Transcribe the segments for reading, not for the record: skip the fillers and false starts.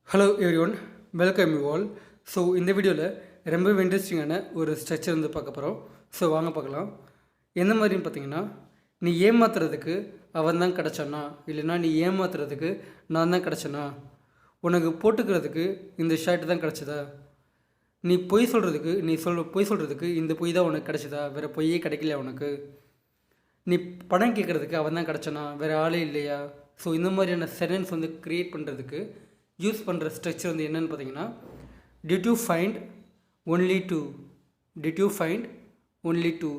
Hello everyone, welcome you all. So இந்த வீடியோவில் ரொம்ப இன்ட்ரெஸ்டிங்கான ஒரு ஸ்ட்ரக்சர் வந்து பார்க்க போகிறோம். ஸோ வாங்க பார்க்கலாம். எந்த மாதிரின்னு பார்த்தீங்கன்னா, நீ ஏமாத்துறதுக்கு அவன் தான் கிடச்சானா, இல்லைனா நீ ஏமாத்துறதுக்கு நான் தான் கிடச்சேனா, உனக்கு போட்டுக்கிறதுக்கு இந்த ஷர்ட் தான் கிடச்சதா, நீ பொய் சொல்கிறதுக்கு பொய் சொல்கிறதுக்கு இந்த பொய் தான் உனக்கு கிடச்சதா, வேறு பொய்யே கிடைக்கலையா உனக்கு, நீ பணம் கேட்குறதுக்கு அவன் தான் கிடச்சானா, வேறு ஆளே இல்லையா. ஸோ இந்த மாதிரியான சென்டென்ஸ் வந்து க்ரியேட் பண்ணுறதுக்கு யூஸ் பண்ணுற ஸ்ட்ரக்சர் வந்து என்னென்னு பார்த்தீங்கன்னா, did you find only to, did you find only to.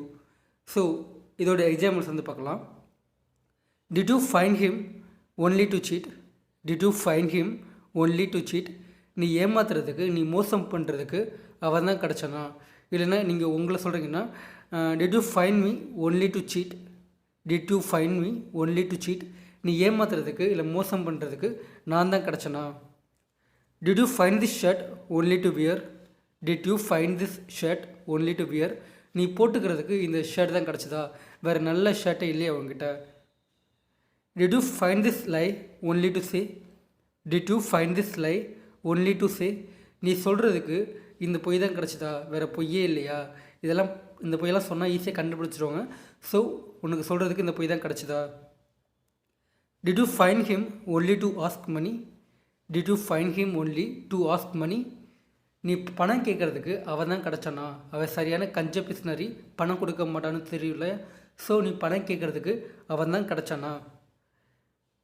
So இதோட எக்ஸாம்பிள்ஸ் வந்து பார்க்கலாம். Did you find him only to cheat, did you find him only to cheat. நீ ஏமாத்துறதுக்கு, நீ மோசம் பண்ணுறதுக்கு அவன் தான் கிடச்சானா, இல்லைன்னா நீங்கள் உங்களை சொல்கிறீங்கன்னா, did you find me only to cheat, did you find me only to cheat. நீ ஏமாத்துறதுக்கு இல்லை மோசம் பண்ணுறதுக்கு நான் தான் கிடச்சேனா. Did you find this shirt only to wear, did you find this shirt only to wear. நீ போட்டுக்கிறதுக்கு இந்த ஷர்ட் தான் கிடச்சதா, வேறு நல்ல ஷர்ட்டே இல்லையா உங்ககிட்ட. Did you find this lie only to say, did you find this lie only to say. நீ சொல்கிறதுக்கு இந்த பொய் தான் கிடச்சதா, வேறு பொய்யே இல்லையா. இதெல்லாம் இந்த பொய்யெல்லாம் சொன்னால் ஈஸியாக கண்டுபிடிச்சிடுவாங்க. ஸோ உனக்கு சொல்கிறதுக்கு இந்த பொய் தான் கிடச்சதா. Did you find him only to ask money, did you find him only to ask money. நீ பணம் கேட்குறதுக்கு அவன் தான் கிடச்சானா, அவன் சரியான கஞ்ச பிஸ்னரி, பணம் கொடுக்க மாட்டான்னு தெரியல. ஸோ நீ பணம் கேட்குறதுக்கு அவன் தான் கிடச்சானா.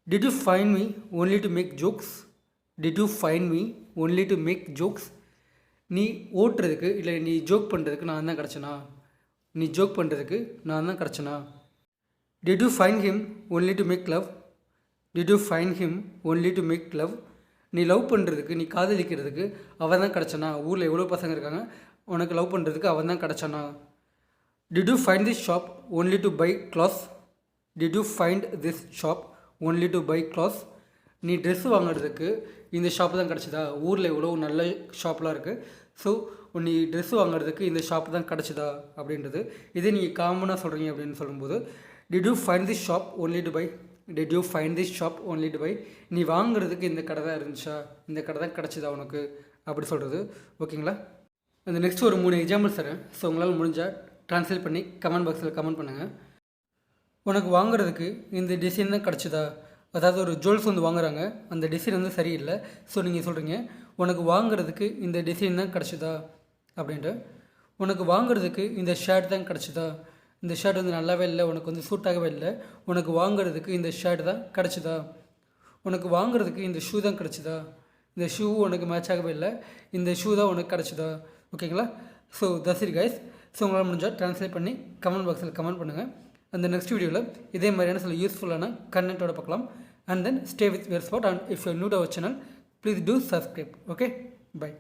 Did you find me only to make jokes, did you find me only to make jokes. நீ ஓட்டுறதுக்கு இல்லை நீ ஜோக் பண்ணுறதுக்கு நான் தான் கிடச்சனா, நீ ஜோக் பண்ணுறதுக்கு நான் தான் கிடச்சனா. Did you find him only to make love, did you find him only to make love. நீ லவ் பண்ணுறதுக்கு, நீ காதலிக்கிறதுக்கு அவன் தான் கிடச்சானா. ஊரில் எவ்வளோ பசங்க இருக்காங்க, உனக்கு லவ் பண்ணுறதுக்கு அவன் தான் கிடச்சானா. Did you find this shop only to buy glass, did you find this shop only to buy glass. நீ ட்ரெஸ் வாங்குறதுக்கு இந்த ஷாப்பு தான் கிடச்சதா, ஊரில் எவ்வளோ நல்ல ஷாப்லாம் இருக்குது. ஸோ நீ ட்ரெஸ் வாங்குறதுக்கு இந்த ஷாப்பு தான் கிடச்சதா அப்படின்றது. இதே நீங்கள் காமனாக சொல்கிறீங்க அப்படின்னு சொல்லும்போது, did you find this shop only to buy, did you find this shop only to buy. நீ வாங்குறதுக்கு இந்த கடை தான் இருந்துச்சா, இந்த கடை தான் கிடச்சிதா உனக்கு அப்படி சொல்கிறது. ஓகேங்களா. அந்த நெக்ஸ்ட் ஒரு 3 எக்ஸாம்பிள்ஸ் தரேன். ஸோ உங்களால் முடிஞ்சால் ட்ரான்ஸ்லேட் பண்ணி கமெண்ட் பாக்ஸில் கமெண்ட் பண்ணுங்கள். உனக்கு வாங்குறதுக்கு இந்த டிசைன் தான் கிடச்சிதா, அதாவது ஒரு ஜுவல்ஸ் வந்து வாங்குறாங்க, அந்த டிசைன் வந்து சரியில்லை. ஸோ நீங்கள் சொல்கிறீங்க உனக்கு வாங்குறதுக்கு இந்த டிசைன் தான் கிடச்சிதா அப்படின்ட்டு. உனக்கு வாங்குறதுக்கு இந்த ஷர்ட் தான் கிடச்சிதா, இந்த ஷர்ட் வந்து நல்லாவே இல்லை, உனக்கு வந்து சூட் ஆகவே இல்லை, உனக்கு வாங்குறதுக்கு இந்த ஷர்ட் தான் கிடச்சிதா. உனக்கு வாங்குறதுக்கு இந்த ஷூ தான் கிடச்சிதா, இந்த ஷூ உனக்கு மேட்ச் ஆகவே இல்லை, இந்த ஷூ தான் உனக்கு கிடச்சிதா. ஓகேங்களா. So that's it guys. So உங்களால் முடிஞ்சால் ட்ரான்ஸ்லேட் பண்ணி கமெண்ட் பாக்ஸில் கமெண்ட் பண்ணுங்கள். அந்த நெக்ஸ்ட் வீடியோவில் இதே மாதிரியான சில யூஸ்ஃபுல்லான கண்டென்ட்டோட பார்க்கலாம். And then stay with your spot. And if you new to our channel, please do subscribe. Okay, by.